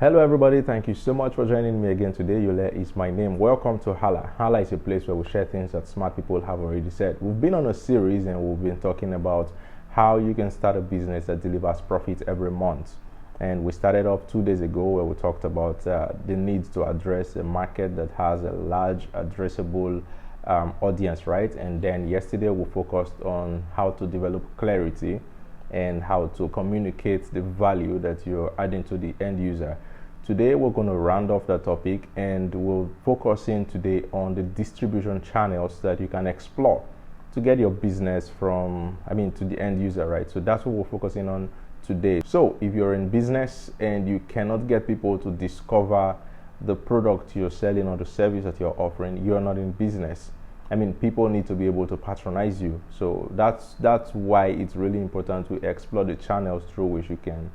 Hello everybody, thank you so much for joining me again today. Yule is my name. Welcome to Hala. Hala is a place where we share things that smart people have already said. We've been on a series and we've been talking about how you can start a business that delivers profit every month. And we started off 2 days ago where we talked about the need to address a market that has a large addressable audience, right? And then yesterday we focused on how to develop clarity and how to communicate the value that you're adding to the end user. Today we're going to round off that topic and we'll focus in today on the distribution channels that you can explore to get your business to the end user, right? So that's what we're focusing on today. So if you're in business and you cannot get people to discover the product you're selling or the service that you're offering, you're not in business. People need to be able to patronize you. So that's why it's really important to explore the channels through which you can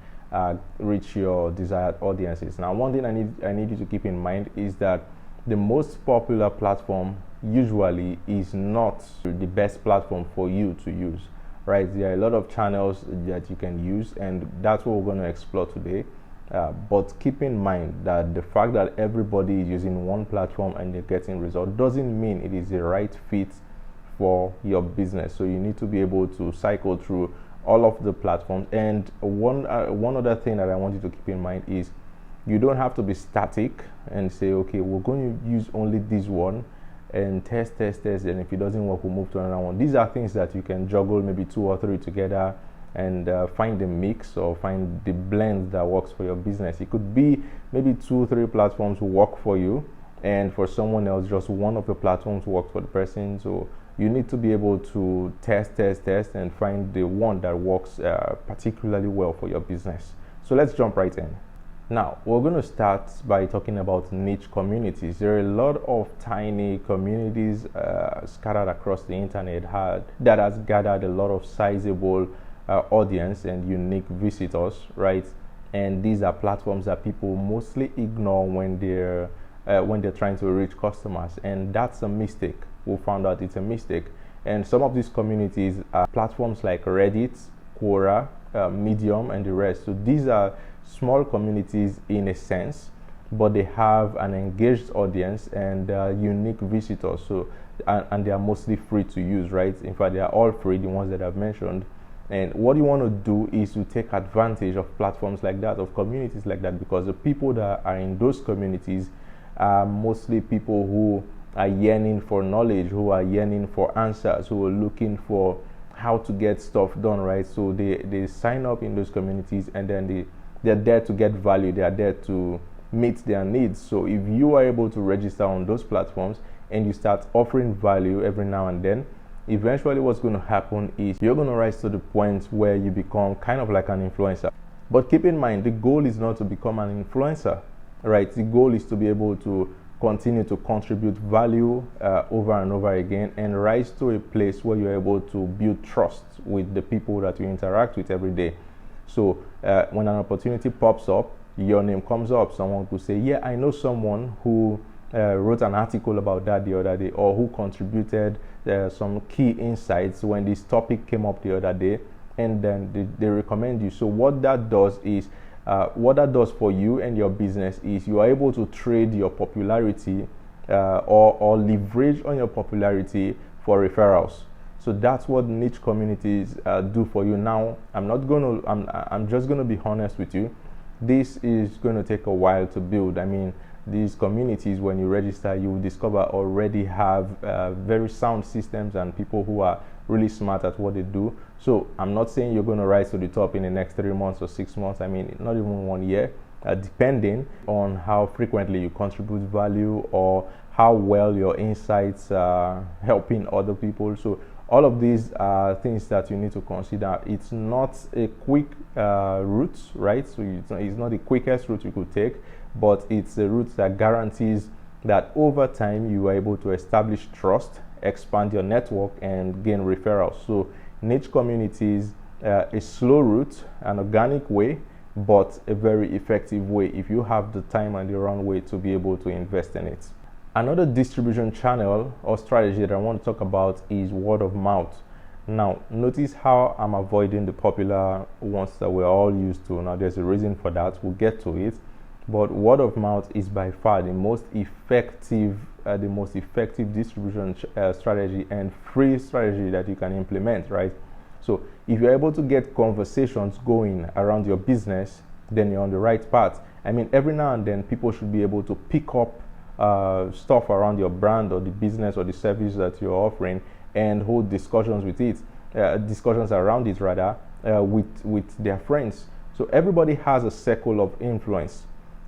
reach your desired audiences. Now, one thing I need you to keep in mind is that the most popular platform usually is not the best platform for you to use, right? There are a lot of channels that you can use, and that's what we're going to explore today. But keep in mind that the fact that everybody is using one platform and they're getting results doesn't mean it is the right fit for your business. So you need to be able to cycle through all of the platforms. And one other thing that I want you to keep in mind is you don't have to be static and say, okay, we're going to use only this one and test, and if it doesn't work, we'll move to another one. These are things that you can juggle maybe 2 or 3 together and find the mix or find the blend that works for your business. It could be maybe 2 or 3 platforms will work for you, and for someone else just one of the platforms works for the person. So you need to be able to test and find the one that works particularly well for your business. So let's jump right in. Now we're going to start by talking about niche communities. There are a lot of tiny communities scattered across the internet that has gathered a lot of sizable audience and unique visitors, right? And these are platforms that people mostly ignore when they're trying to reach customers, and that's a mistake. We found out it's a mistake. And some of these communities are platforms like Reddit, Quora, Medium, and the rest. So these are small communities in a sense, but they have an engaged audience and unique visitors. So and they are mostly free to use, right? In fact, they are all free, the ones that I've mentioned. And what you want to do is to take advantage of platforms like that, of communities like that, because the people that are in those communities are mostly people who are yearning for knowledge, who are yearning for answers, who are looking for how to get stuff done, right? So they sign up in those communities, and then they're there to get value. They are there to meet their needs. So if you are able to register on those platforms and you start offering value every now and then, eventually what's going to happen is you're going to rise to the point where you become kind of like an influencer. But keep in mind, the goal is not to become an influencer, right? The goal is to be able to continue to contribute value over and over again and rise to a place where you're able to build trust with the people that you interact with every day. So when an opportunity pops up, your name comes up, someone could say, yeah, I know someone who wrote an article about that the other day, or who contributed some key insights when this topic came up the other day, and then they recommend you. So what that does for you and your business is you are able to trade your popularity or leverage on your popularity for referrals. So that's what niche communities do for you. Now, I'm just gonna be honest with you. This is going to take a while to build. These communities, when you register, you will discover already have very sound systems and people who are really smart at what they do. So I'm not saying you're going to rise to the top in the next 3 months or 6 months. Not even 1 year, depending on how frequently you contribute value or how well your insights are helping other people. So all of these are things that you need to consider. It's not a quick route, right? So it's not the quickest route you could take, but it's a route that guarantees that over time you are able to establish trust, expand your network, and gain referrals. So niche communities, a slow route, an organic way, but a very effective way if you have the time and the runway to be able to invest in it. Another distribution channel or strategy that I want to talk about is word of mouth. Now, notice how I'm avoiding the popular ones that we're all used to. Now, there's a reason for that. We'll get to it. But word of mouth is by far the most effective distribution strategy and free strategy that you can implement, right? So if you're able to get conversations going around your business, then you're on the right path. I mean, every now and then people should be able to pick up stuff around your brand or the business or the service that you're offering and hold discussions with it, discussions around it rather, with their friends. So everybody has a circle of influence,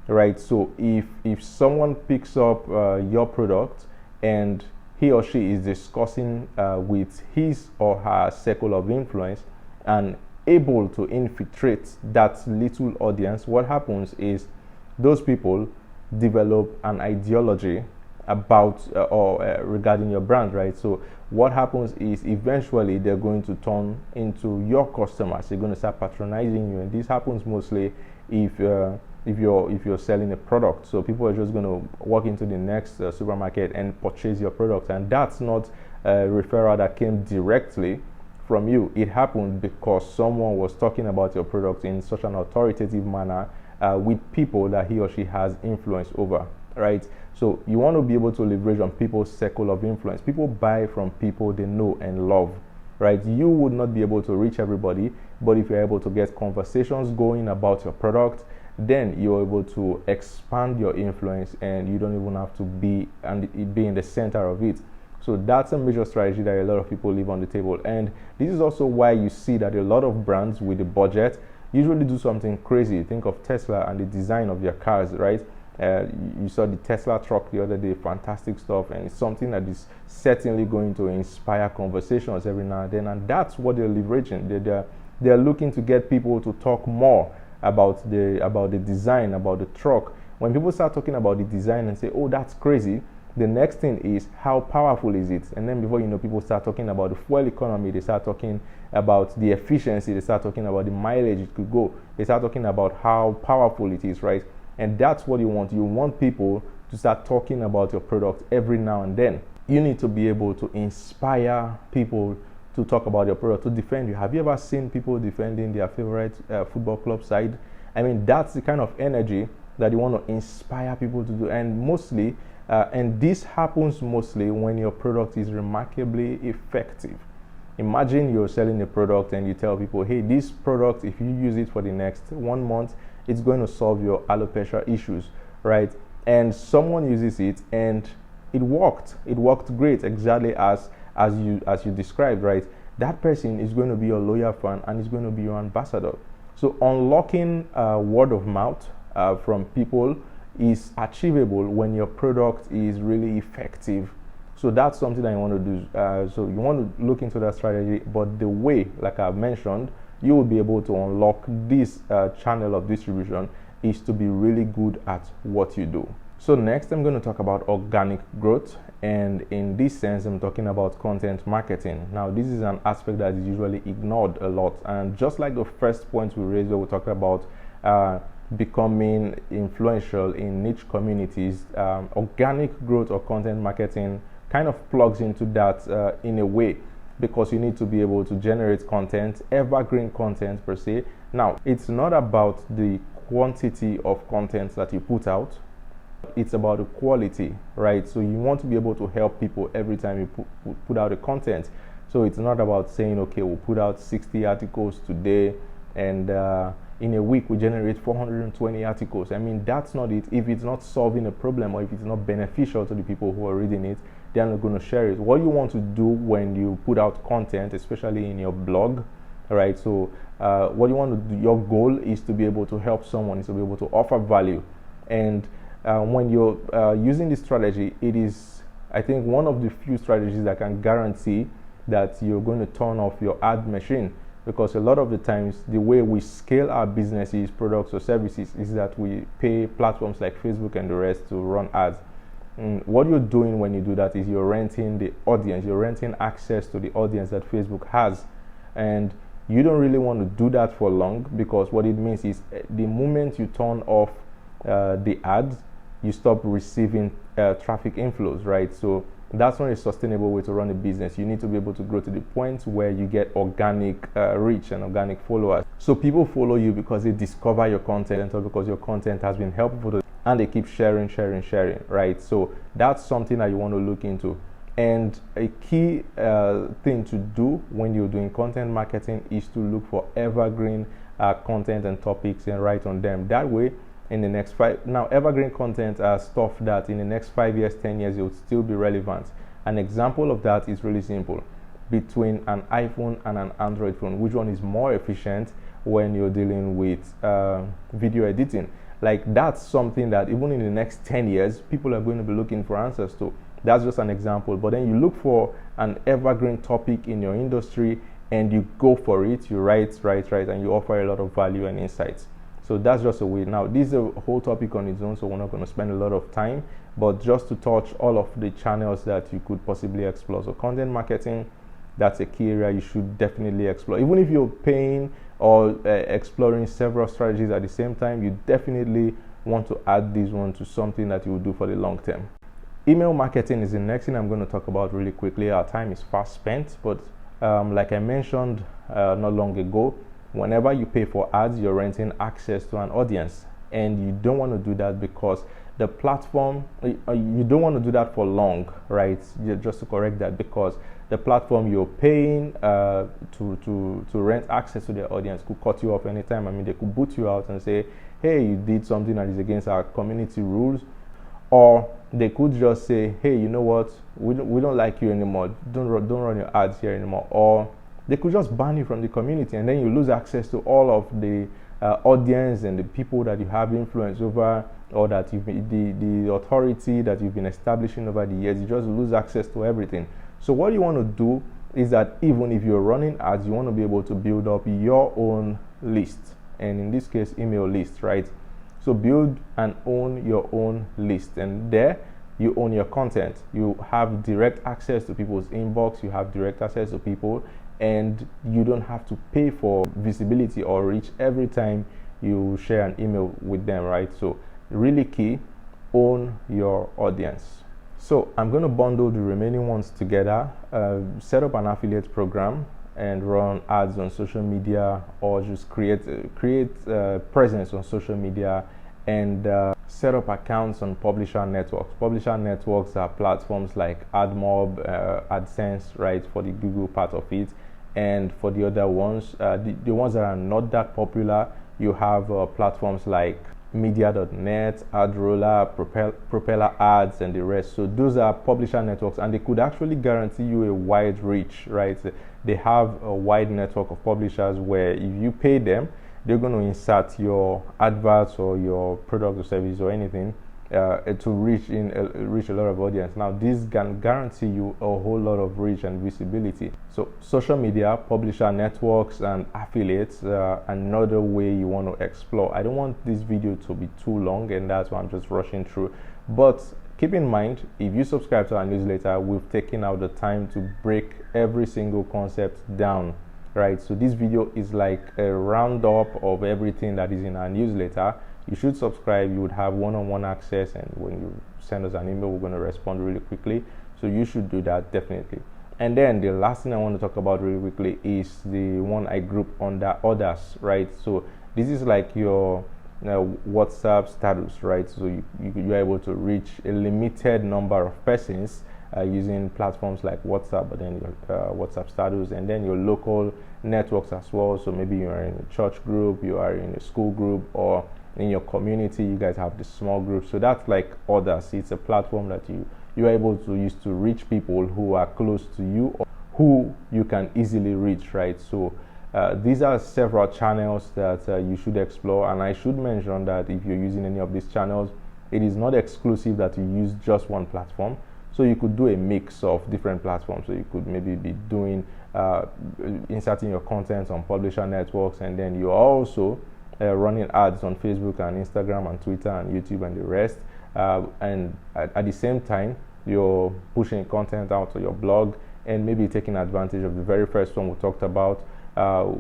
right? So if someone picks up your product and he or she is discussing with his or her circle of influence and able to infiltrate that little audience, what happens is those people develop an ideology about or regarding your brand, right? So what happens is eventually they're going to turn into your customers. They're going to start patronizing you, and this happens mostly if you're selling a product. So people are just going to walk into the next supermarket and purchase your product, and that's not a referral that came directly from you. It happened because someone was talking about your product in such an authoritative manner with people that he or she has influence over, right? So you want to be able to leverage on people's circle of influence. People buy from people they know and love, right? You would not be able to reach everybody, but if you're able to get conversations going about your product, then you're able to expand your influence and you don't even have to be in the center of it. So that's a major strategy that a lot of people leave on the table. And this is also why you see that a lot of brands with the budget usually do something crazy. Think of Tesla and the design of their cars, right? You saw the Tesla truck the other day, fantastic stuff, and it's something that is certainly going to inspire conversations every now and then, and that's what they're leveraging. They're looking to get people to talk more about the design, about the truck. When people start talking about the design and say, oh, that's crazy, the next thing is, how powerful is it? And then before you know, people start talking about the fuel economy, they start talking about the efficiency, they start talking about the mileage it could go, they start talking about how powerful it is, right? And that's what you want. You want people to start talking about your product every now and then. You need to be able to inspire people to talk about your product, to defend you. Have you ever seen people defending their favorite football club side? I mean, that's the kind of energy that you want to inspire people to do. And mostly, and this happens mostly when your product is remarkably effective. Imagine you're selling a product and you tell people, hey, this product, if you use it for the next 1 month, it's going to solve your alopecia issues, right? And someone uses it and it worked. It worked great, exactly as you described, right? That person is going to be your loyal fan and is going to be your ambassador. So unlocking word of mouth from people is achievable when your product is really effective. So that's something that you want to do. So you want to look into that strategy, but the way, like I've mentioned, you will be able to unlock this channel of distribution is to be really good at what you do. So next I'm going to talk about organic growth, and in this sense I'm talking about content marketing. Now this is an aspect that is usually ignored a lot, and just like the first point we raised where we talked about becoming influential in niche communities, organic growth or content marketing kind of plugs into that in a way, because you need to be able to generate content, evergreen content per se. Now, it's not about the quantity of content that you put out, it's about the quality, right? So you want to be able to help people every time you put out the content. So it's not about saying, okay, we'll put out 60 articles today and in a week we generate 420 articles. I mean, that's not it. If it's not solving a problem or if it's not beneficial to the people who are reading it, they're not going to share it. What you want to do when you put out content, especially in your blog, right? So what you want to do, your goal is to be able to help someone, is to be able to offer value. And when you're using this strategy, it is, I think, one of the few strategies that can guarantee that you're going to turn off your ad machine. Because a lot of the times, the way we scale our businesses, products or services is that we pay platforms like Facebook and the rest to run ads. What you're doing when you do that is you're renting the audience, you're renting access to the audience that Facebook has. And you don't really want to do that for long, because what it means is the moment you turn off the ads, you stop receiving traffic inflows, right? So That's not a sustainable way to run a business. You need to be able to grow to the point where you get organic reach and organic followers. So people follow you because they discover your content or because your content has been helpful to them, and they keep sharing, right? So that's something that you want to look into. And a key thing to do when you're doing content marketing is to look for evergreen content and topics and write on them. That way, in the next evergreen content are stuff that in the next 5 years, 10 years, it will still be relevant. An example of that is really simple. Between an iPhone and an Android phone, which one is more efficient when you're dealing with video editing? Like, that's something that even in the next 10 years, people are going to be looking for answers to. That's just an example. But then you look for an evergreen topic in your industry and you go for it, you write, and you offer a lot of value and insights. So that's just a way. Now, this is a whole topic on its own, so we're not going to spend a lot of time, but just to touch all of the channels that you could possibly explore. So content marketing, that's a key area you should definitely explore. Even if you're paying or exploring several strategies at the same time, you definitely want to add this one to something that you will do for the long term. Email marketing is the next thing I'm going to talk about really quickly. Our time is fast spent, but like I mentioned not long ago, whenever you pay for ads, you're renting access to an audience, and you don't want to do that because the platform, you don't want to do that for long, right? Just to correct that, because the platform you're paying to rent access to their audience could cut you off anytime. I mean, they could boot you out and say, hey, you did something that is against our community rules. Or they could just say, hey, you know what, we don't like you anymore, don't run your ads here anymore. Or they could just ban you from the community, and then you lose access to all of the audience and the people that you have influence over, or that the authority that you've been establishing over the years. You just lose access to everything. So what you want to do is that even if you're running ads, you want to be able to build up your own list, and in this case, email list, right? So build and own your own list, and there you own your content. You have direct access to people's inbox, you have direct access to people, and you don't have to pay for visibility or reach every time you share an email with them, right? So really key, own your audience. So I'm going to bundle the remaining ones together, set up an affiliate program and run ads on social media, or just create presence on social media, and set up accounts on publisher networks. Publisher networks are platforms like AdMob, AdSense, right, for the Google part of it. And for the other ones, the ones that are not that popular, you have platforms like Media.net, AdRoller, Propeller Ads, and the rest. So those are publisher networks, and they could actually guarantee you a wide reach, right? They have a wide network of publishers where if you pay them, they're going to insert your adverts or your product or service or anything to reach a lot of audience. Now, this can guarantee you a whole lot of reach and visibility. So social media, publisher networks, and affiliates are another way you want to explore. I don't want this video to be too long, and that's why I'm just rushing through. But keep in mind, if you subscribe to our newsletter, we've taken out the time to break every single concept down, right? So this video is like a roundup of everything that is in our newsletter. You should subscribe. You would have one-on-one access, and when you send us an email, we're going to respond really quickly. So you should do that definitely. And then the last thing I want to talk about really quickly is the one I group under others, right? So this is like your WhatsApp status, right? So you're able to reach a limited number of persons using platforms like WhatsApp, but then your WhatsApp status, and then your local networks as well. So maybe you're in a church group, you are in a school group, or in your community you guys have this small group. So that's like others. It's a platform that you're able to use to reach people who are close to you or who you can easily reach, right? So these are several channels that you should explore, and I should mention that if you're using any of these channels, it is not exclusive that you use just one platform. So you could do a mix of different platforms. So you could maybe be doing inserting your content on publisher networks, and then you're also running ads on Facebook and Instagram and Twitter and YouTube and the rest. And at the same time, you're pushing content out to your blog, and maybe taking advantage of the very first one we talked about,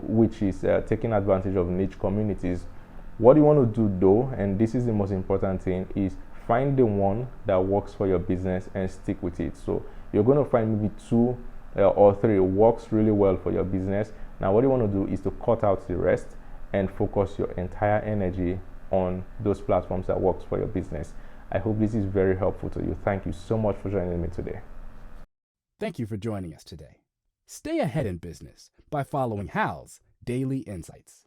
which is taking advantage of niche communities. What you want to do though, and this is the most important thing, is find the one that works for your business and stick with it. So you're going to find maybe two or three works really well for your business. Now what you want to do is to cut out the rest and focus your entire energy on those platforms that works for your business. I hope this is very helpful to you. Thank you so much for joining me today. Thank you for joining us today. Stay ahead in business by following Hal's Daily Insights.